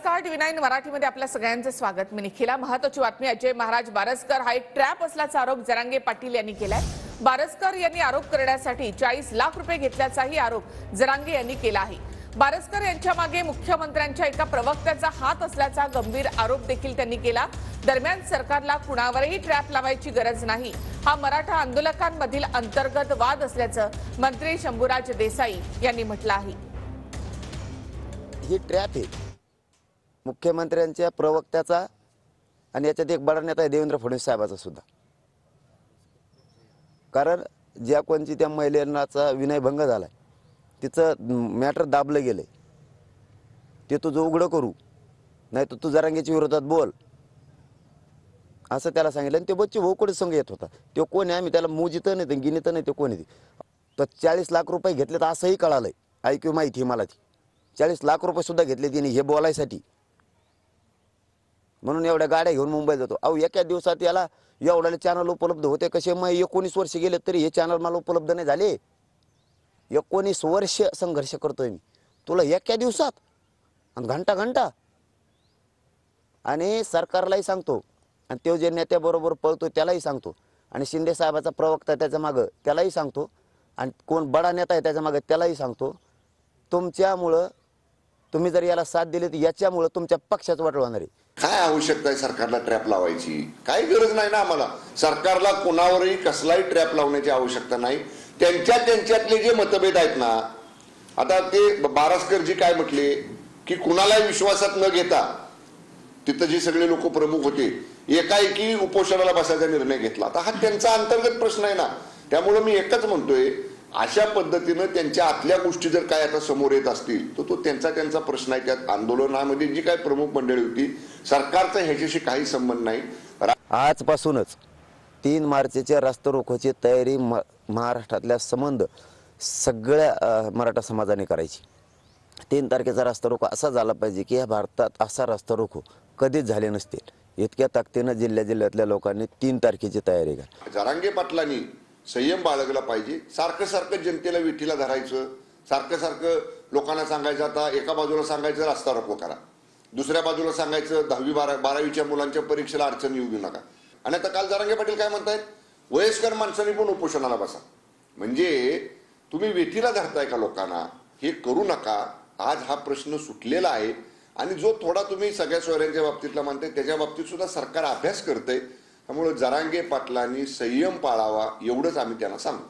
नमस्कार, टी9 मराठीमध्ये आपल्या सगळ्यांचे स्वागत। मी निखिला। महत्त्वाची बातमी, अजय महाराज बारसकर हा एक ट्रॅप असल्याचा आरोप जरांगे पाटील यांनी केलाय। बारसकर यांनी आरोप करण्यासाठी 40 लाख रुपये घेतल्याचाही आरोप जरांगे यांनी केला आहे। बारसकर यांच्या मागे मुख्यमंत्र्यांच्या एका प्रवक्त्याचा हात असल्याचा गंभीर आरोप देखील त्यांनी केला। दरम्यान सरकारला कुणावरही ट्रॅप लावायची गरज नाही, हा मराठा आंदोलकांमधील अंतर्गत वाद असल्याचं मंत्री शंभूराज देसाई यांनी म्हटलं आहे। ही ट्रॅप आहे मुख्यमंत्र्यांच्या प्रवक्त्याचा आणि याच्यात एक बडा नेता आहे देवेंद्र फडणवीस साहेबाचा सुद्धा। कारण ज्या कोणची त्या महिलेचा विनयभंग झालाय, तिचं मॅटर दाबलं गेलंय, ते तुझं उघडं करू, नाही तर तू जरांगेच्या विरोधात बोल असं त्याला सांगितलं। आणि ते बच्चे भाऊ संघ येत होता, तो कोण आहे आम्ही त्याला मोजित नाही गिनित नाही, ते कोण आहे तर 40 लाख रुपये घेतले तर असंही कळालंय। ऐकू माहिती आहे मला ती 40 लाख रुपये सुद्धा घेतले तिने हे बोलायसाठी, म्हणून एवढ्या गाड्या घेऊन मुंबईत जातो। अहो एका दिवसात याला एवढ्याले चॅनल उपलब्ध होते कसे? मग 19 वर्ष गेले तरी हे चॅनल मला उपलब्ध नाही झाले। 19 वर्ष संघर्ष करतोय मी, तुला एका दिवसात आणि घंटा घंटा। आणि सरकारलाही सांगतो, आणि तो जे नेत्याबरोबर पळतो त्यालाही सांगतो, आणि शिंदे साहेबाचा प्रवक्ता त्याच्या मागं त्यालाही सांगतो, आणि कोण बडा नेता आहे त्याच्या मागं त्यालाही सांगतो, तुमच्यामुळं तुम्ही जर याला साथ दिली तर याच्यामुळं तुमच्या पक्षाचं वाटलं होणार आहे। काय आवश्यकता आहे सरकारला ट्रॅप लावायची? काही गरज नाही ना आम्हाला। सरकारला कोणावरही कसलाही ट्रॅप लावण्याची आवश्यकता नाही। त्यांच्यातले जे मतभेद आहेत ना, आता ते बारसकरजी काय म्हटले की कुणालाही विश्वासात न घेता तिथं जे सगळे लोक प्रमुख होते एकाएकी उपोषणाला बसायचा निर्णय घेतला। आता हा त्यांचा अंतर्गत प्रश्न आहे ना। त्यामुळे मी एकच म्हणतोय, अशा पद्धतीनं त्यांच्या आतल्या गोष्टी जर काय आता समोर येत असतील तर तो त्यांचा प्रश्न आहे। त्यात आंदोलनामध्ये जी काय प्रमुख मंडळी होती, सरकारचा ह्याच्याशी काही संबंध नाही। आजपासूनच 3 मार्चच्या रास्ता रोकोची तयारी महाराष्ट्रातल्या संबंध सगळ्या मराठा समाजाने करायची। 3 तारखेचा रास्ता रोको असा झाला पाहिजे की या भारतात असा रास्ता रोको कधीच झाले नसतील। इतक्या ताकदीनं जिल्ह्यातल्या लोकांनी 3 तारखेची तयारी करा। जरांगे पाटलांनी संयम बाळगला पाहिजे। सारखं जनतेला विठीला धरायचं, सारखं लोकांना सांगायचं, आता एका बाजूला सांगायचं रास्ता रोको करा, दुसऱ्या बाजूला सांगायचं 10वी 12वीच्या मुलांच्या परीक्षेला अडचण येऊ देऊ नका। आणि आता काल जरांगे पाटील काय म्हणतायत, वयस्कर माणसांनी पण उपोषणाला बसा। म्हणजे तुम्ही वेठीला धरताय का लोकांना? हे करू नका। आज हा प्रश्न सुटलेला आहे, आणि जो थोडा तुम्ही सगळ्या सोयऱ्यांच्या बाबतीतला मानताय त्याच्या बाबतीत सुद्धा सरकार अभ्यास करतंय। त्यामुळे जरांगे पाटलांनी संयम पाळावा एवढंच आम्ही त्यांना सांगू।